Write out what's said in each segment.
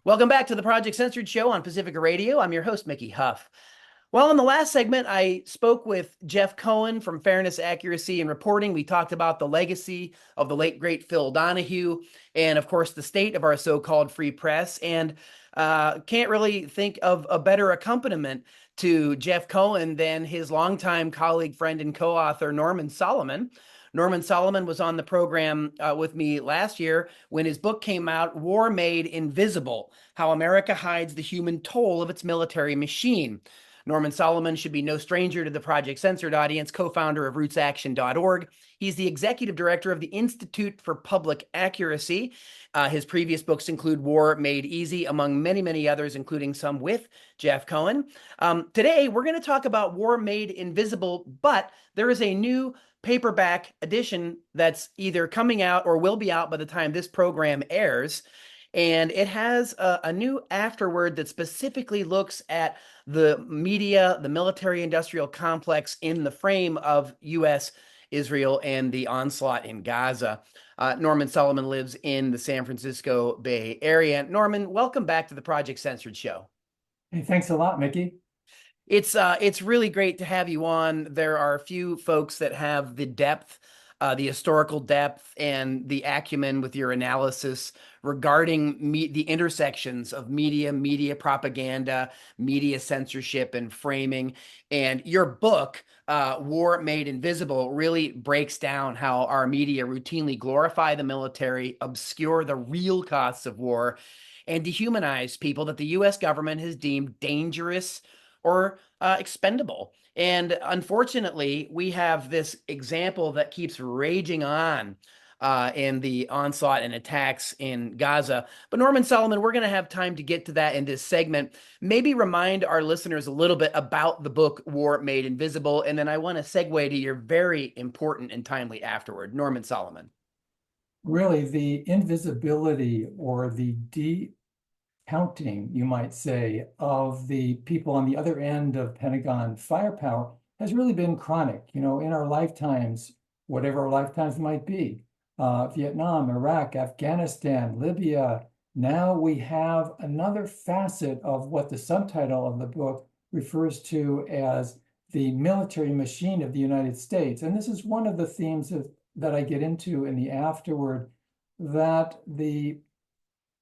Welcome back to the Project Censored Show on Pacifica Radio. I'm your host, Mickey Huff. Well, in the last segment, I spoke with Jeff Cohen from Fairness, Accuracy, and Reporting. We talked about the legacy of the late, great Phil Donahue and, of course, the state of our so-called free press. And can't really think of a better accompaniment to Jeff Cohen than his longtime colleague, friend, and co-author, Norman Solomon. Norman Solomon was on the program with me last year when his book came out, War Made Invisible: How America Hides the Human Toll of Its Military Machine. Norman Solomon should be no stranger to the Project Censored audience, co-founder of rootsaction.org. He's the executive director of the Institute for Public Accuracy. His previous books include War Made Easy, among many, many others, including some with Jeff Cohen. Today, we're going to talk about War Made Invisible, but there is a new paperback edition that's either coming out or will be out by the time this program airs. And it has a new afterword that specifically looks at the media, the military-industrial complex in the frame of U.S., Israel, and the onslaught in Gaza. Norman Solomon lives in the San Francisco Bay Area. Norman, welcome back to the Project Censored Show. Hey, thanks a lot, Mickey. It's really great to have you on. There are a few folks that have the depth, the historical depth, and the acumen with your analysis regarding the intersections of media propaganda, media censorship, and framing. And your book, War Made Invisible, really breaks down how our media routinely glorify the military, obscure the real costs of war, and dehumanize people that the U.S. government has deemed dangerous or expendable. And unfortunately, we have this example that keeps raging on in the onslaught and attacks in Gaza. But Norman Solomon, we're going to have time to get to that in this segment. Maybe remind our listeners a little bit about the book War Made Invisible, and then I want to segue to your very important and timely afterword. Norman Solomon. Really, the invisibility or the counting, you might say, of the people on the other end of Pentagon firepower has really been chronic. In our lifetimes, whatever our lifetimes might be, Vietnam, Iraq, Afghanistan, Libya. Now we have another facet of what the subtitle of the book refers to as the military machine of the United States. And this is one of the themes that I get into in the afterword, that the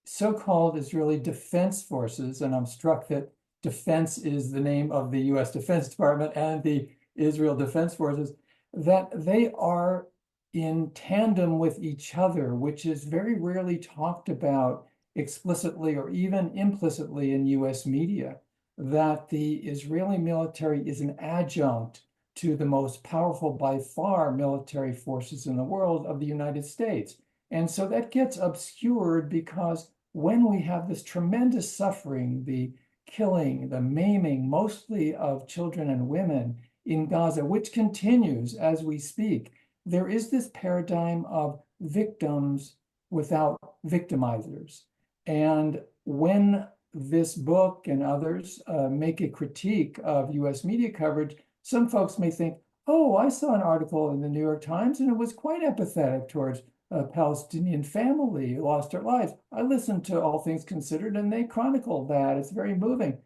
so-called Israeli Defense Forces, and I'm struck that defense is the name of the U.S. Defense Department and the Israel Defense Forces, that they are in tandem with each other, which is very rarely talked about explicitly or even implicitly in U.S. media, that the Israeli military is an adjunct to the most powerful by far military forces in the world of the United States. And so that gets obscured because when we have this tremendous suffering, the killing, the maiming, mostly of children and women in Gaza, which continues as we speak, there is this paradigm of victims without victimizers. And when this book and others make a critique of US media coverage, some folks may think, oh, I saw an article in the New York Times and it was quite empathetic towards a Palestinian family who lost their lives. I listened to All Things Considered and they chronicle that. It's very moving.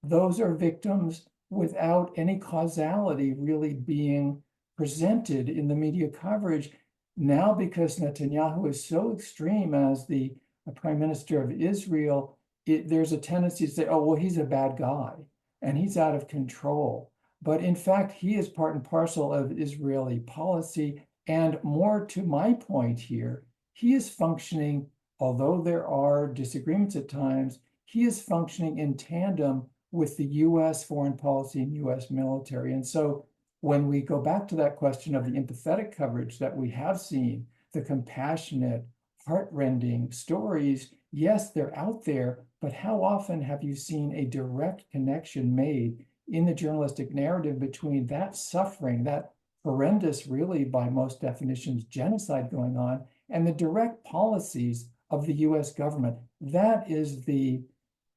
Those are victims without any causality really being presented in the media coverage. Now, because Netanyahu is so extreme as the Prime Minister of Israel, there's a tendency to say, oh, well, he's a bad guy and he's out of control. But in fact, he is part and parcel of Israeli policy. And more to my point here, he is functioning, although there are disagreements at times, he is functioning in tandem with the US foreign policy and US military. And so when we go back to that question of the empathetic coverage that we have seen, the compassionate, heartrending stories, yes, they're out there, but how often have you seen a direct connection made in the journalistic narrative between that suffering, that horrendous, really by most definitions, genocide going on, and the direct policies of the US government? That is the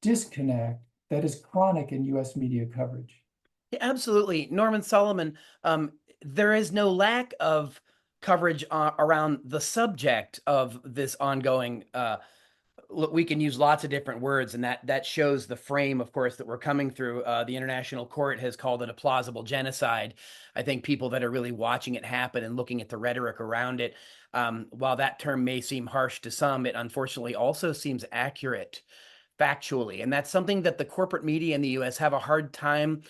disconnect that is chronic in US media coverage. Yeah, absolutely. Norman Solomon, there is no lack of coverage around the subject of this ongoing look, we can use lots of different words, and that shows the frame, of course, that we're coming through. The International Court has called it a plausible genocide. I think people that are really watching it happen and looking at the rhetoric around it, while that term may seem harsh to some, it unfortunately also seems accurate factually. And that's something that the corporate media in the US have a hard time.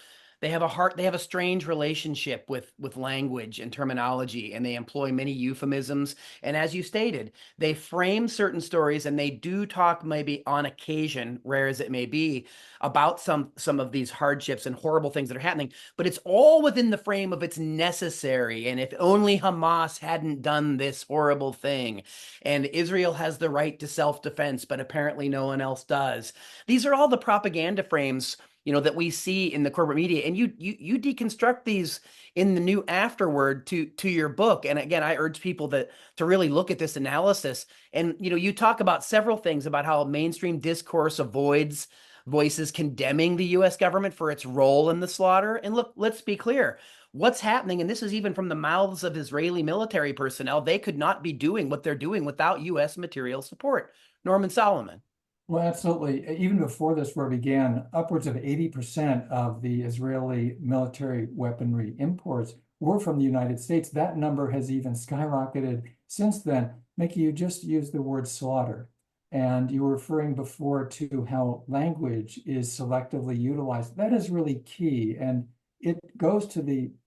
They have a strange relationship with language and terminology, and they employ many euphemisms. And as you stated, they frame certain stories, and they do talk, maybe on occasion, rare as it may be, about some of these hardships and horrible things that are happening. But it's all within the frame of it's necessary. And if only Hamas hadn't done this horrible thing, and Israel has the right to self-defense, but apparently no one else does. These are all the propaganda frames, that we see in the corporate media, and you deconstruct these in the new afterword to your book. And again, I urge people to really look at this analysis. And you talk about several things about how mainstream discourse avoids voices condemning the US government for its role in the slaughter. And look, let's be clear. What's happening, and this is even from the mouths of Israeli military personnel, they could not be doing what they're doing without US material support. Norman Solomon. Well, absolutely. Even before this war began, upwards of 80% of the Israeli military weaponry imports were from the United States. That number has even skyrocketed since then. Mickey, you just used the word slaughter, and you were referring before to how language is selectively utilized. That is really key. And it goes to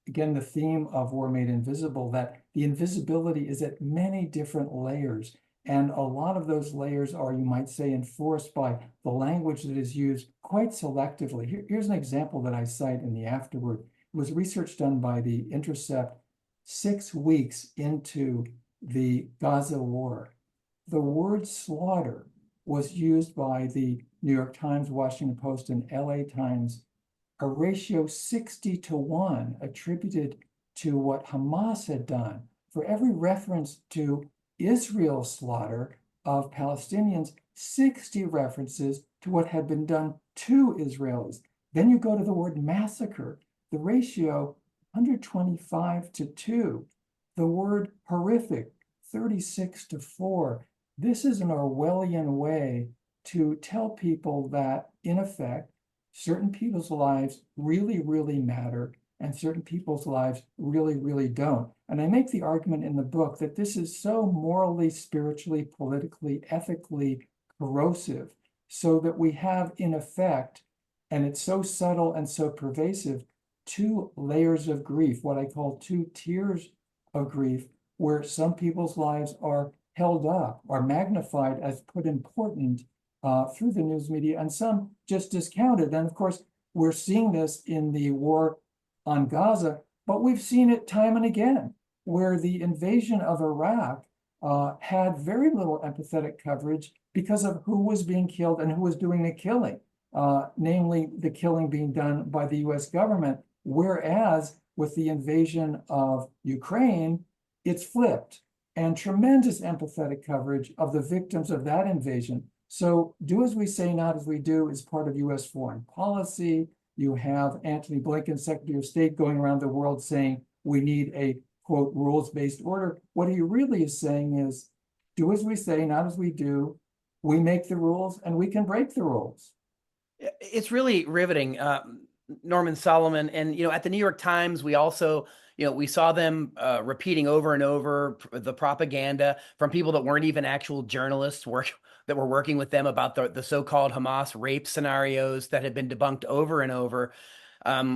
again, the theme of War Made Invisible, that the invisibility is at many different layers. And a lot of those layers are, you might say, enforced by the language that is used quite selectively. Here's an example that I cite in the afterword. It was research done by The Intercept 6 weeks into the Gaza war. The word slaughter was used by the New York Times, Washington Post, and LA Times, a ratio 60-1 attributed to what Hamas had done. For every reference to Israel's slaughter of Palestinians, 60 references to what had been done to Israelis. Then you go to the word massacre, the ratio 125-2. The word horrific, 36-4. This is an Orwellian way to tell people that, in effect, certain people's lives really, really matter, and certain people's lives really, really don't. And I make the argument in the book that this is so morally, spiritually, politically, ethically corrosive, so that we have, in effect, and it's so subtle and so pervasive, 2 layers of grief, what I call 2 tiers of grief, where some people's lives are held up, are magnified as put important through the news media, and some just discounted. And of course, we're seeing this in the war on Gaza, but we've seen it time and again, where the invasion of Iraq had very little empathetic coverage because of who was being killed and who was doing the killing, namely the killing being done by the US government, whereas with the invasion of Ukraine, it's flipped, and tremendous empathetic coverage of the victims of that invasion. So do as we say, not as we do is part of US foreign policy. You have Antony Blinken, Secretary of State, going around the world saying we need a, quote, rules-based order. What he really is saying is, do as we say, not as we do. We make the rules, and we can break the rules. It's really riveting, Norman Solomon. And, at the New York Times, we also, we saw them repeating over and over the propaganda from people that weren't even actual journalists that were working with them about the so-called Hamas rape scenarios that had been debunked over and over.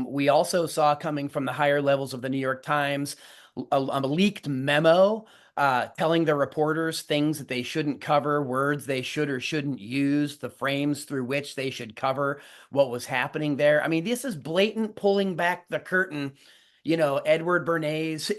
We also saw, coming from the higher levels of the New York Times, a leaked memo telling the reporters things that they shouldn't cover, words they should or shouldn't use, the frames through which they should cover what was happening there. I mean, this is blatant pulling back the curtain, Edward Bernays,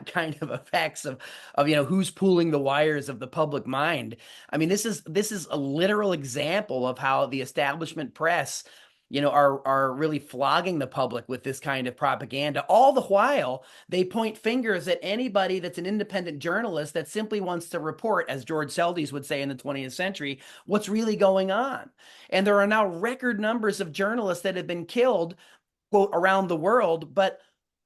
kind of effects of who's pulling the wires of the public mind. I mean, this is a literal example of how the establishment press, are really flogging the public with this kind of propaganda. All the while, they point fingers at anybody that's an independent journalist that simply wants to report, as George Seldes would say in the 20th century, what's really going on. And there are now record numbers of journalists that have been killed, quote, around the world, but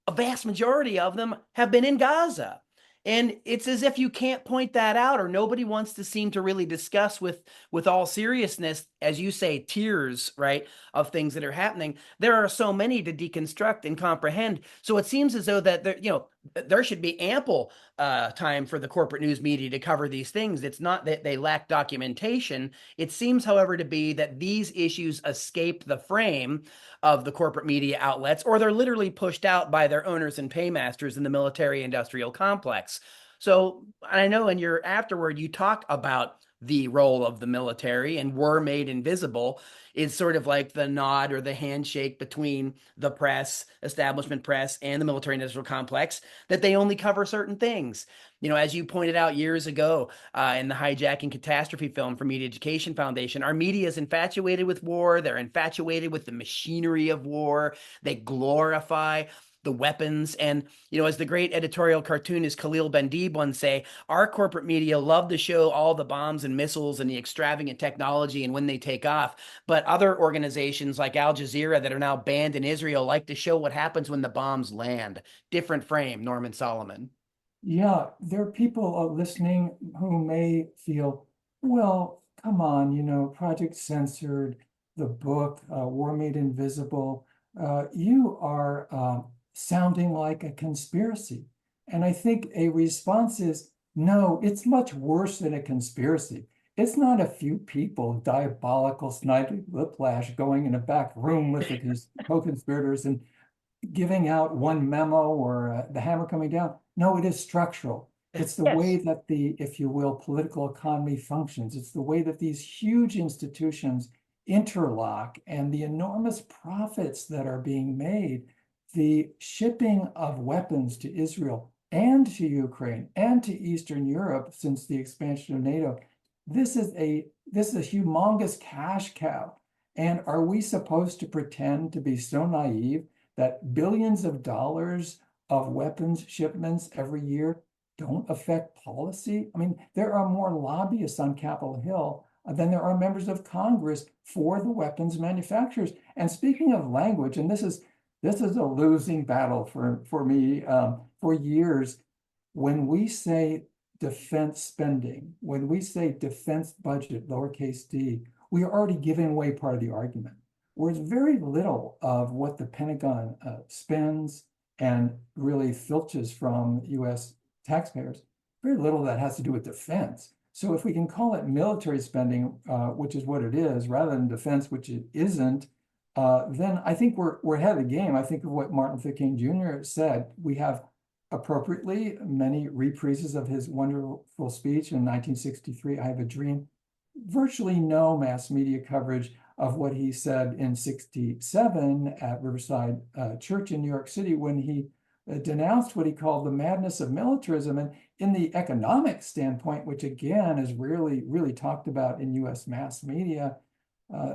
a vast majority of them have been in Gaza. And it's as if you can't point that out, or nobody wants to seem to really discuss with all seriousness, as you say, tiers, right, of things that are happening. There are so many to deconstruct and comprehend. So it seems as though that there should be ample time for the corporate news media to cover these things. It's not that they lack documentation. It seems, however, to be that these issues escape the frame of the corporate media outlets, or they're literally pushed out by their owners and paymasters in the military industrial complex. So I know in your afterword, you talk about the role of the military, and were made invisible is sort of like the nod or the handshake between the press, establishment press, and the military industrial complex, that they only cover certain things. As you pointed out years ago in the hijacking catastrophe film for Media Education Foundation, our media is infatuated with war. They're infatuated with the machinery of war. They glorify the weapons. And, as the great editorial cartoonist Khalil Bendib once say, our corporate media love to show all the bombs and missiles and the extravagant technology and when they take off. But other organizations like Al Jazeera that are now banned in Israel like to show what happens when the bombs land. Different frame, Norman Solomon. Yeah, there are people listening who may feel, well, come on, Project Censored, the book, War Made Invisible, you are sounding like a conspiracy. And I think a response is, no, it's much worse than a conspiracy. It's not a few people, diabolical, snidely whiplash, going in a back room with the co-conspirators and giving out one memo or the hammer coming down. No, it is structural. It's the way Yes. that the, if you will, political economy functions. It's the way that these huge institutions interlock and the enormous profits that are being made, the shipping of weapons to Israel and to Ukraine and to Eastern Europe since the expansion of NATO. This is a humongous cash cow. And are we supposed to pretend to be so naive that billions of dollars of weapons shipments every year don't affect policy? I mean, there are more lobbyists on Capitol Hill than there are members of Congress for the weapons manufacturers. And speaking of language, and this is a losing battle for me for years. When we say defense spending, when we say defense budget, lowercase d, we are already giving away part of the argument. Whereas very little of what the Pentagon spends and really filches from US taxpayers, very little of that has to do with defense. So if we can call it military spending, which is what it is, rather than defense, which it isn't, then I think we're ahead of the game. I think of what Martin Luther King Jr. said. We have appropriately many reprises of his wonderful speech in 1963, I Have a Dream. Virtually no mass media coverage of what he said in 67 at Riverside Church in New York City when he denounced what he called the madness of militarism. And in the economic standpoint, which again is really talked about in US mass media,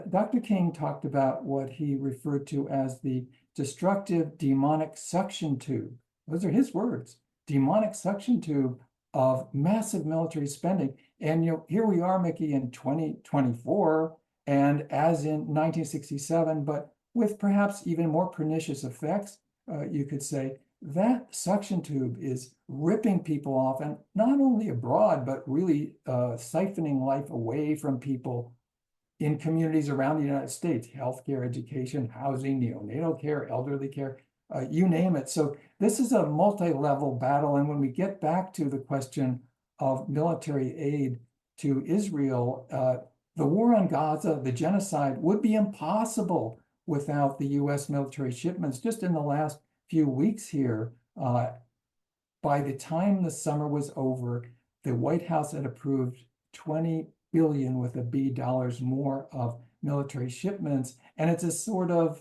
Dr. King talked about what he referred to as the destructive demonic suction tube. Those are his words, demonic suction tube of massive military spending. And here we are, Mickey, in 2024, and as in 1967, but with perhaps even more pernicious effects, you could say, that suction tube is ripping people off, and not only abroad, but really siphoning life away from people in communities around the United States: healthcare, education, housing, neonatal care, elderly care, you name it. So this is a multi-level battle. And when we get back to the question of military aid to Israel, the war on Gaza, the genocide, would be impossible without the US military shipments. Just in the last few weeks here, by the time the summer was over, the White House had approved 20 billion with a B dollars more of military shipments. And it's a sort of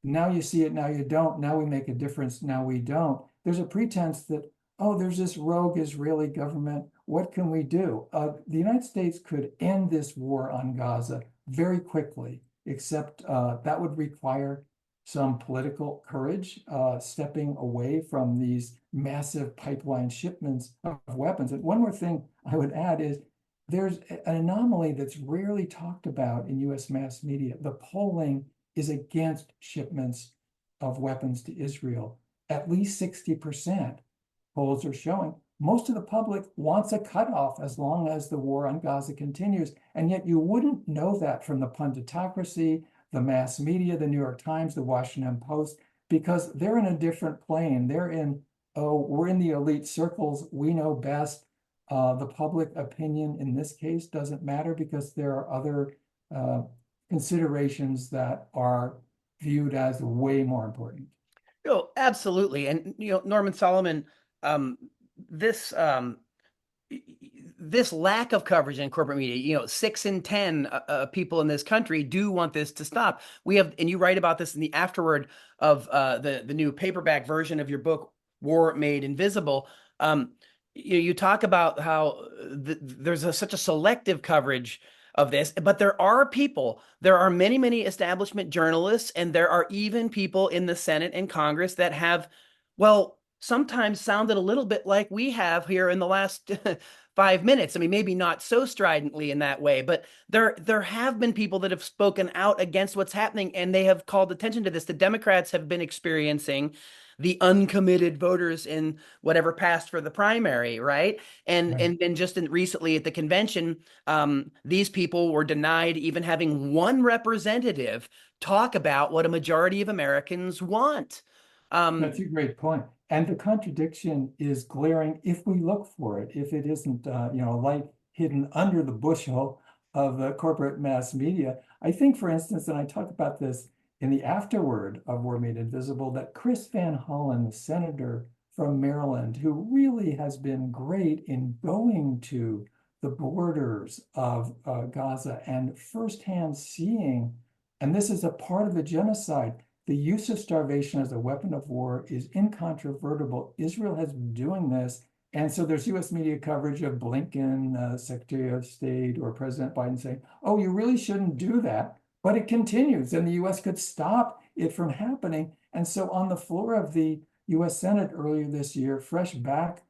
now you see it, now you don't, now we make a difference, now we don't. There's a pretense that, oh, there's this rogue Israeli government. What can we do? The United States could end this war on Gaza very quickly, except that would require some political courage, stepping away from these massive pipeline shipments of weapons. And one more thing I would add is there's an anomaly that's rarely talked about in US mass media. The polling is against shipments of weapons to Israel. At least 60%, polls are showing. most of the public wants a cutoff as long as the war on Gaza continues. And yet you wouldn't know that from the punditocracy, the mass media, the New York Times, the Washington Post, because they're in a different plane. They're in, oh, we're in the elite circles. We know best. The public opinion in this case doesn't matter because there are other considerations that are viewed as way more important. Oh, absolutely. And Norman Solomon, um, this this lack of coverage in corporate media, 6 in 10 people in this country do want this to stop. We have, and you write about this in the afterword of the new paperback version of your book, War Made Invisible. You talk about how there's such a selective coverage of this, but there are many establishment journalists, and there are even people in the Senate and Congress that have, well, sometimes sounded a little bit like we have here in the last 5 minutes. I mean, maybe not so stridently in that way, but there have been people that have spoken out against what's happening, and they have called attention to this. The Democrats have been experiencing the uncommitted voters in whatever passed for the primary, right? And Right. and then just recently at the convention, these people were denied even having one representative talk about what a majority of Americans want. That's a great point. And the contradiction is glaring if we look for it, if it isn't, a light hidden under the bushel of the corporate mass media. I think, for instance, and I talk about this in the afterword of War Made Invisible, that Chris Van Hollen, the senator from Maryland, who really has been great in going to the borders of Gaza and firsthand seeing, and this is a part of the genocide, the use of starvation as a weapon of war is incontrovertible. Israel has been doing this. And so there's US media coverage of Blinken, Secretary of State, or President Biden saying, oh, you really shouldn't do that. But it continues, and the US could stop it from happening. And so on the floor of the US Senate earlier this year, fresh back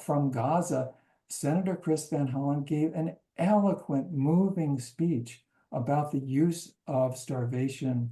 from Gaza, Senator Chris Van Hollen gave an eloquent, moving speech about the use of starvation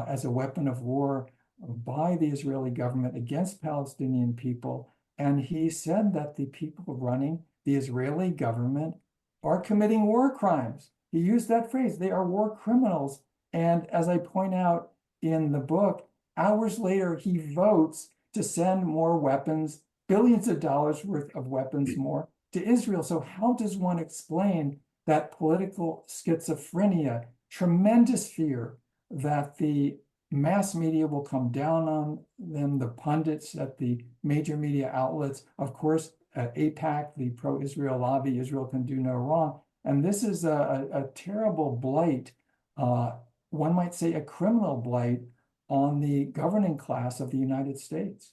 as a weapon of war by the Israeli government against Palestinian people. And he said that the people running the Israeli government are committing war crimes. He used that phrase, they are war criminals. And as I point out in the book, hours later, he votes to send more weapons, billions of dollars worth of weapons more to Israel. So how does one explain that political schizophrenia, tremendous fear that the mass media will come down on them, the pundits at the major media outlets, of course, AIPAC, the pro-Israel lobby, Israel can do no wrong. And this is a terrible blight, one might say a criminal blight on the governing class of the United States.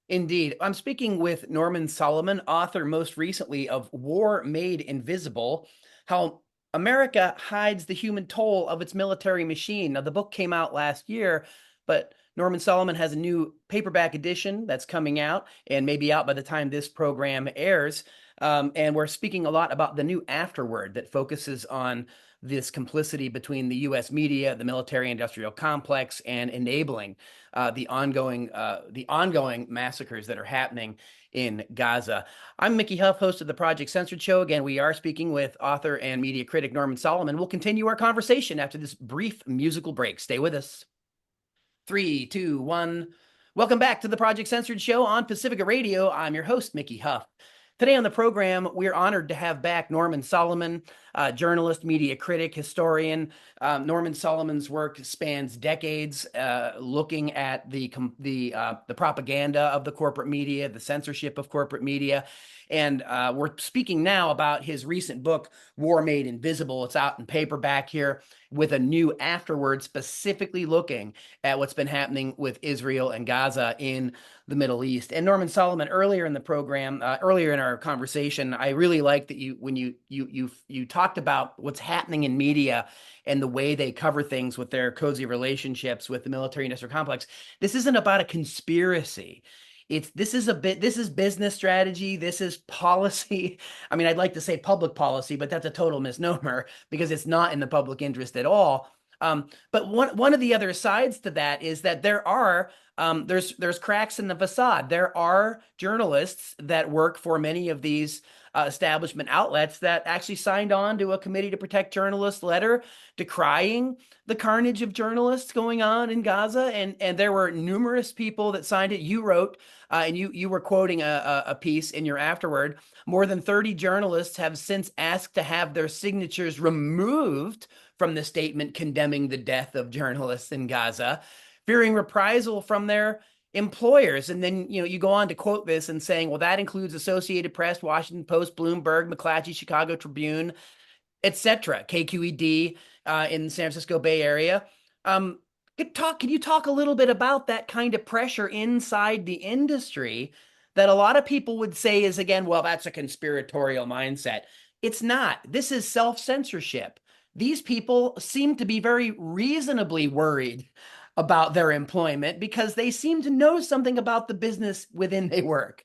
Indeed. I'm speaking with Norman Solomon, author most recently of War Made Invisible, How America Hides the Human Toll of Its Military Machine. Now, the book came out last year, but Norman Solomon has a new paperback edition that's coming out and maybe out by the time this program airs. And we're speaking a lot about the new afterword that focuses on this complicity between the U.S. media, the military-industrial complex, and enabling the ongoing massacres that are happening in Gaza. I'm Mickey Huff, host of the Project Censored Show. Again, we are speaking with author and media critic Norman Solomon. We'll continue our conversation after this brief musical break. Stay with us. 3, 2, 1. Welcome back to the Project Censored Show on Pacifica Radio. I'm your host, Mickey Huff. Today on the program, we're honored to have back Norman Solomon, journalist, media critic, historian. Norman Solomon's work spans decades, looking at the propaganda of the corporate media, the censorship of corporate media. And we're speaking now about his recent book, War Made Invisible. It's out in paperback here with a new afterword specifically looking at what's been happening with Israel and Gaza in the Middle East. And Norman Solomon, earlier in the program, earlier in our conversation, I really liked that you talked about what's happening in media and the way they cover things with their cozy relationships with the military-industrial complex. This isn't about a conspiracy. This is business strategy. This is policy. I mean, I'd like to say public policy, but that's a total misnomer because it's not in the public interest at all. But one of the other sides to that is that there are There's cracks in the facade. There are journalists that work for many of these establishment outlets that actually signed on to a Committee to Protect Journalists letter decrying the carnage of journalists going on in Gaza, and there were numerous people that signed it. You wrote, and you were quoting a piece in your afterword. More than 30 journalists have since asked to have their signatures removed from the statement condemning the death of journalists in Gaza, fearing reprisal from their employers. And then, you go on to quote this and saying, well, that includes Associated Press, Washington Post, Bloomberg, McClatchy, Chicago Tribune, etc., KQED in the San Francisco Bay Area. Um, can you talk a little bit about that kind of pressure inside the industry that a lot of people would say is, again, well, that's a conspiratorial mindset. It's not. This is self-censorship. These people seem to be very reasonably worried about their employment because they seem to know something about the business within they work.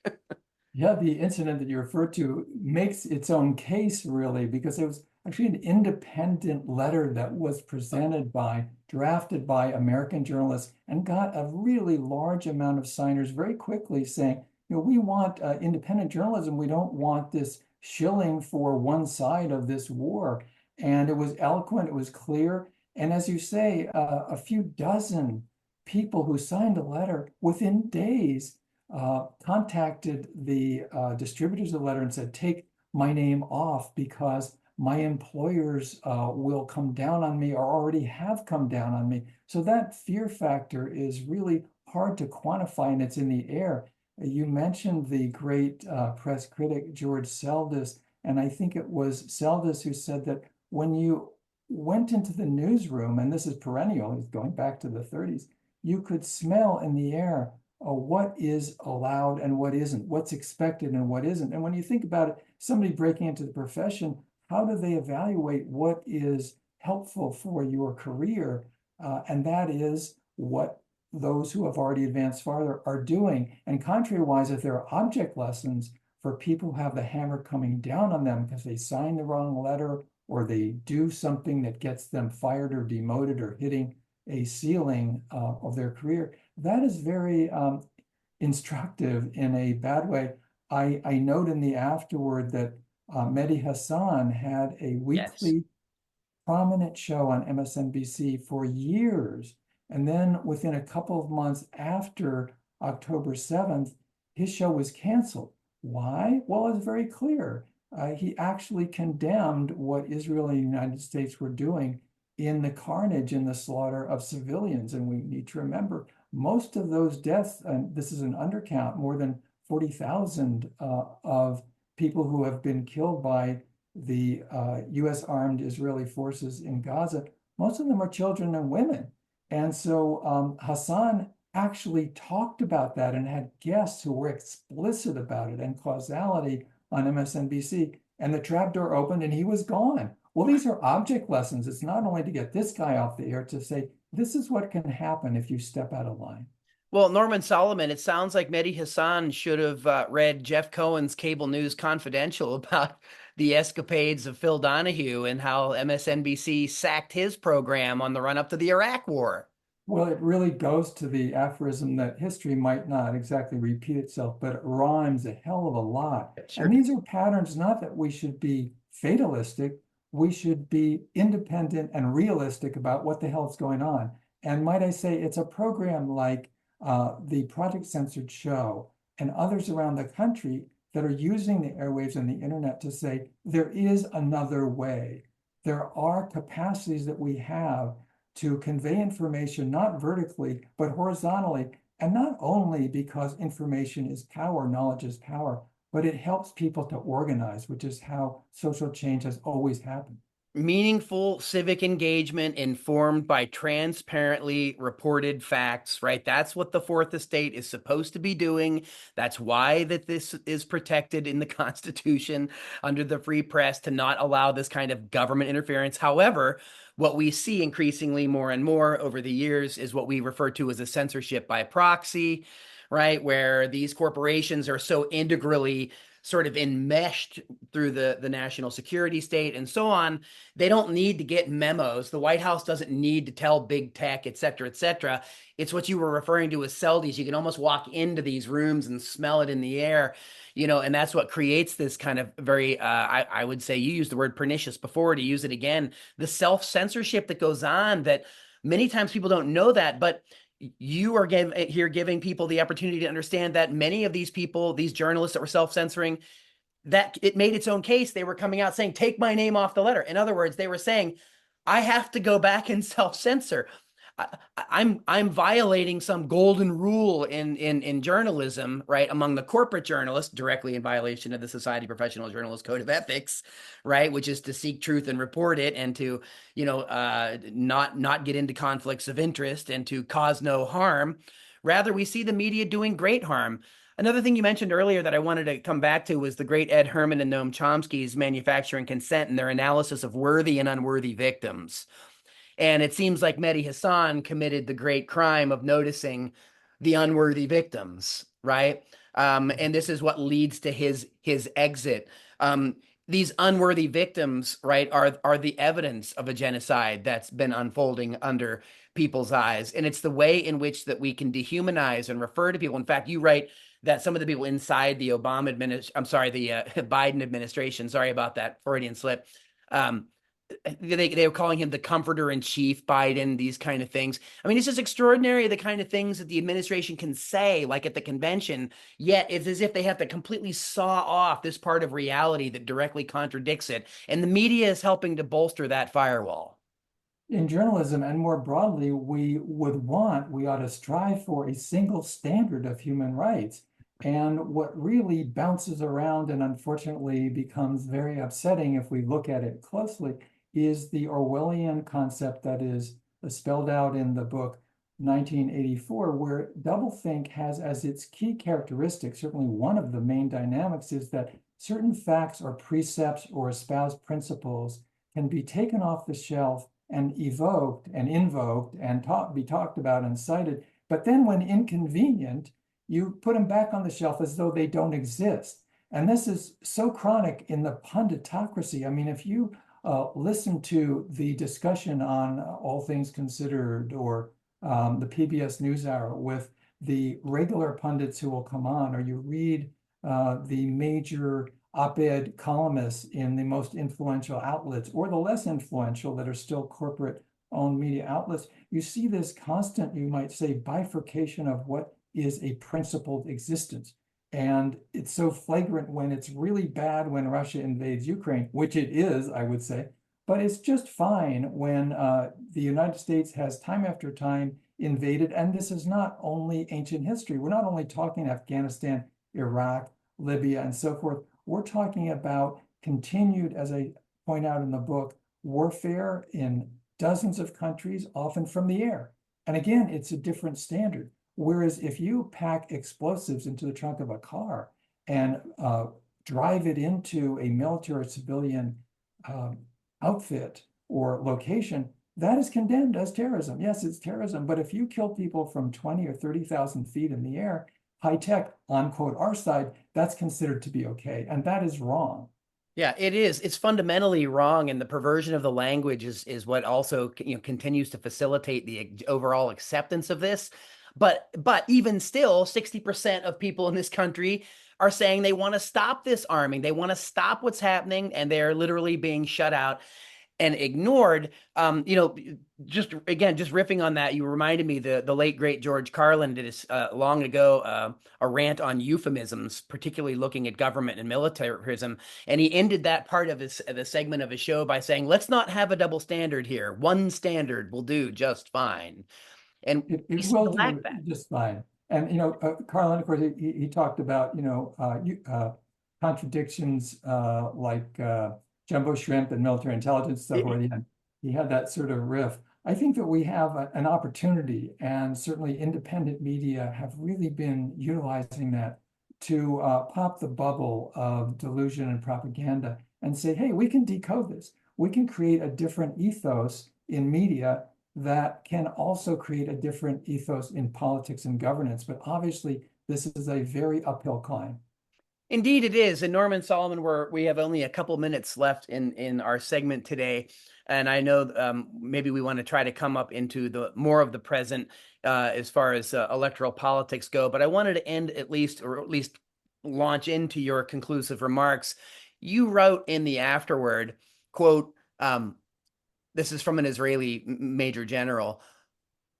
Yeah, the incident that you referred to makes its own case, really, because it was actually an independent letter that was drafted by American journalists and got a really large amount of signers very quickly saying, we want independent journalism. We don't want this shilling for one side of this war. And it was eloquent, it was clear. And as you say, a few dozen people who signed a letter within days contacted the distributors of the letter and said, take my name off because my employers will come down on me or already have come down on me. So that fear factor is really hard to quantify, and it's in the air. You mentioned the great press critic George Seldes, and I think it was Seldes who said that when you went into the newsroom, and this is perennial, he's going back to the 30s, you could smell in the air what is allowed and what isn't, what's expected and what isn't. And when you think about it, somebody breaking into the profession, how do they evaluate what is helpful for your career? And that is what those who have already advanced farther are doing. And contrary-wise, if there are object lessons for people who have the hammer coming down on them because they signed the wrong letter or they do something that gets them fired or demoted or hitting a ceiling of their career, that is very instructive in a bad way. I note in the afterword that Mehdi Hassan had a Yes. weekly prominent show on MSNBC for years. And then within a couple of months after October 7th, his show was canceled. Why? Well, it's very clear. He actually condemned what Israel and the United States were doing in the carnage and the slaughter of civilians. And we need to remember most of those deaths, and this is an undercount, more than 40,000 of people who have been killed by the US armed Israeli forces in Gaza, most of them are children and women. And so Hassan actually talked about that and had guests who were explicit about it and causality on MSNBC. And the trapdoor opened and he was gone. Well, these are object lessons. It's not only to get this guy off the air, to say, this is what can happen if you step out of line. Well, Norman Solomon, it sounds like Mehdi Hassan should have read Jeff Cohen's Cable News Confidential about the escapades of Phil Donahue and how MSNBC sacked his program on the run up to the Iraq War. Well, it really goes to the aphorism that history might not exactly repeat itself, but it rhymes a hell of a lot. Sure. And these are patterns, not that we should be fatalistic, we should be independent and realistic about what the hell is going on. And might I say, it's a program like the Project Censored Show and others around the country that are using the airwaves and the internet to say, there is another way. There are capacities that we have to convey information, not vertically, but horizontally. And not only because information is power, knowledge is power, but it helps people to organize, which is how social change has always happened. Meaningful civic engagement informed by transparently reported facts, right? That's what the fourth estate is supposed to be doing. That's why that this is protected in the Constitution under the free press, to not allow this kind of government interference. However, what we see increasingly more and more over the years is what we refer to as a censorship by proxy, right? Where these corporations are so integrally sort of enmeshed through the national security state and so on. They don't need to get memos. The White House doesn't need to tell big tech, et cetera, et cetera. It's what you were referring to as celdies. You can almost walk into these rooms and smell it in the air, and that's what creates this kind of very, I would say, you used the word pernicious before, to use it again, the self-censorship that goes on, that many times people don't know that, but you are here giving people the opportunity to understand that many of these people, these journalists that were self-censoring, that it made its own case. They were coming out saying, take my name off the letter. In other words, they were saying, I have to go back and self-censor. I'm violating some golden rule in journalism, right? Among the corporate journalists, directly in violation of the Society of Professional Journalists Code of Ethics, right? Which is to seek truth and report it, and to, not get into conflicts of interest, and to cause no harm. Rather, we see the media doing great harm. Another thing you mentioned earlier that I wanted to come back to was the great Ed Herman and Noam Chomsky's Manufacturing Consent and their analysis of worthy and unworthy victims. And it seems like Mehdi Hasan committed the great crime of noticing the unworthy victims, right? And this is what leads to his exit. These unworthy victims, right, are the evidence of a genocide that's been unfolding under people's eyes. And it's the way in which that we can dehumanize and refer to people. In fact, you write that some of the people inside the Biden administration, sorry about that Freudian slip, they were calling him the comforter in chief, Biden, these kind of things. I mean, it's just extraordinary, the kind of things that the administration can say, like at the convention, yet it's as if they have to completely saw off this part of reality that directly contradicts it. And the media is helping to bolster that firewall. In journalism, and more broadly, we ought to strive for a single standard of human rights. And what really bounces around and unfortunately becomes very upsetting if we look at it closely is the Orwellian concept that is spelled out in the book 1984, where doublethink has as its key characteristic, certainly one of the main dynamics, is that certain facts or precepts or espoused principles can be taken off the shelf and evoked and invoked and be talked about and cited. But then when inconvenient, you put them back on the shelf as though they don't exist. And this is so chronic in the punditocracy. I mean, if you listen to the discussion on All Things Considered or the PBS NewsHour with the regular pundits who will come on, or you read the major op-ed columnists in the most influential outlets, or the less influential that are still corporate-owned media outlets, you see this constant, you might say, bifurcation of what is a principled existence. And it's so flagrant when it's really bad when Russia invades Ukraine, which it is, I would say, but it's just fine when the United States has time after time invaded. And this is not only ancient history. We're not only talking Afghanistan, Iraq, Libya, and so forth. We're talking about continued, as I point out in the book, warfare in dozens of countries, often from the air. And again, it's a different standard. Whereas if you pack explosives into the trunk of a car and drive it into a military or civilian outfit or location, that is condemned as terrorism. Yes, it's terrorism. But if you kill people from 20 or 30,000 feet in the air, high tech, on quote, our side, that's considered to be okay. And that is wrong. Yeah, it is. It's fundamentally wrong, and the perversion of the language is what also continues to facilitate the overall acceptance of this. But even still, 60% of people in this country are saying they want to stop this arming. They want to stop what's happening, and they're literally being shut out and ignored. Just riffing on that, you reminded me the late great George Carlin did this long ago, a rant on euphemisms, particularly looking at government and militarism, and he ended that part of the segment of his show by saying, "Let's not have a double standard here. One standard will do just fine." And we It seem will to lack do that. just fine. And Carlin, of course, he talked about contradictions like jumbo shrimp and military intelligence, so forth. He had that sort of riff. I think that we have an opportunity, and certainly independent media have really been utilizing that to pop the bubble of delusion and propaganda and say, hey, we can decode this. We can create a different ethos in media that can also create a different ethos in politics and governance. But obviously, this is a very uphill climb. Indeed, it is. And Norman Solomon, we have only a couple minutes left in our segment today, and I know maybe we want to try to come up into the more of the present as far as electoral politics go. But I wanted to end at least, or at least launch into your conclusive remarks. You wrote in the afterword, quote, this is from an Israeli major general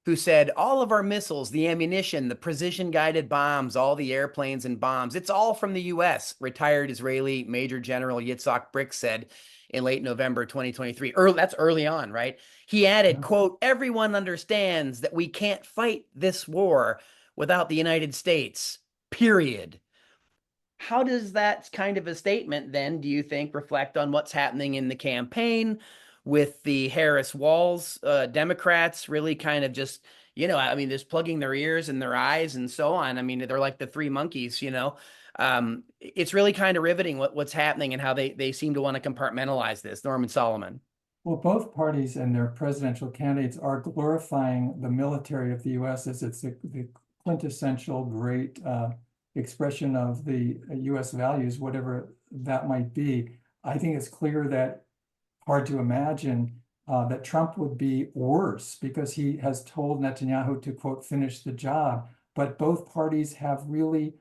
who said, all of our missiles, the ammunition, the precision guided bombs, all the airplanes and bombs, it's all from the US, retired Israeli Major General Yitzhak Brick said in late November 2023. That's early on, right? He added, Yeah. quote, everyone understands that we can't fight this war without the United States, period. How does that kind of a statement then, do you think, reflect on what's happening in the campaign with the Harris Walls Democrats really kind of just, I mean, just plugging their ears and their eyes and so on. I mean, they're like the three monkeys, it's really kind of riveting what's happening and how they seem to want to compartmentalize this. Norman Solomon. Well, both parties and their presidential candidates are glorifying the military of the U.S. as it's the quintessential great expression of the U.S. values, whatever that might be. I think it's clear that hard to imagine that Trump would be worse because he has told Netanyahu to, quote, finish the job. But both parties have really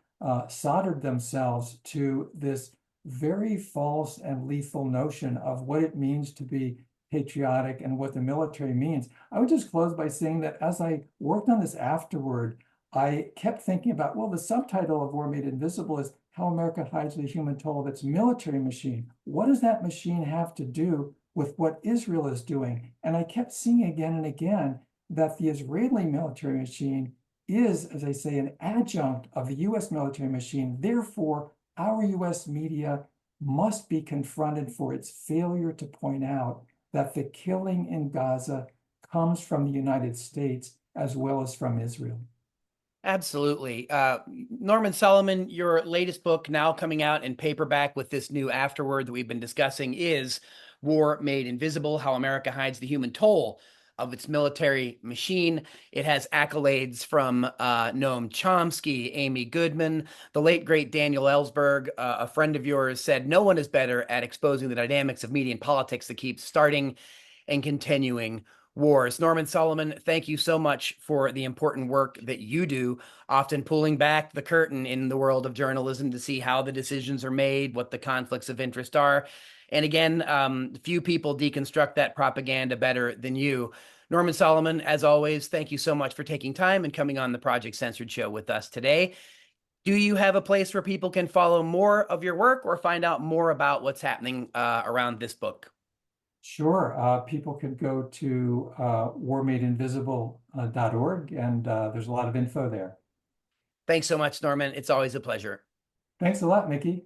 soldered themselves to this very false and lethal notion of what it means to be patriotic and what the military means. I would just close by saying that as I worked on this afterward, I kept thinking about, well, the subtitle of War Made Invisible is How America Hides the Human Toll of Its Military Machine. What does that machine have to do with what Israel is doing? And I kept seeing again and again that the Israeli military machine is, as I say, an adjunct of the US military machine. Therefore, our US media must be confronted for its failure to point out that the killing in Gaza comes from the United States as well as from Israel. Absolutely. Norman Solomon, your latest book now coming out in paperback with this new afterword that we've been discussing is War Made Invisible, How America Hides the Human Toll of Its Military Machine. It has accolades from Noam Chomsky, Amy Goodman, the late, great Daniel Ellsberg, a friend of yours, said, no one is better at exposing the dynamics of media and politics that keep starting and continuing wars. Norman Solomon, thank you so much for the important work that you do, often pulling back the curtain in the world of journalism to see how the decisions are made, what the conflicts of interest are. And again, few people deconstruct that propaganda better than you. Norman Solomon, as always, thank you so much for taking time and coming on the Project Censored Show with us today. Do you have a place where people can follow more of your work or find out more about what's happening around this book? Sure. People could go to warmadeinvisible.org, and there's a lot of info there. Thanks so much, Norman. It's always a pleasure. Thanks a lot, Mickey.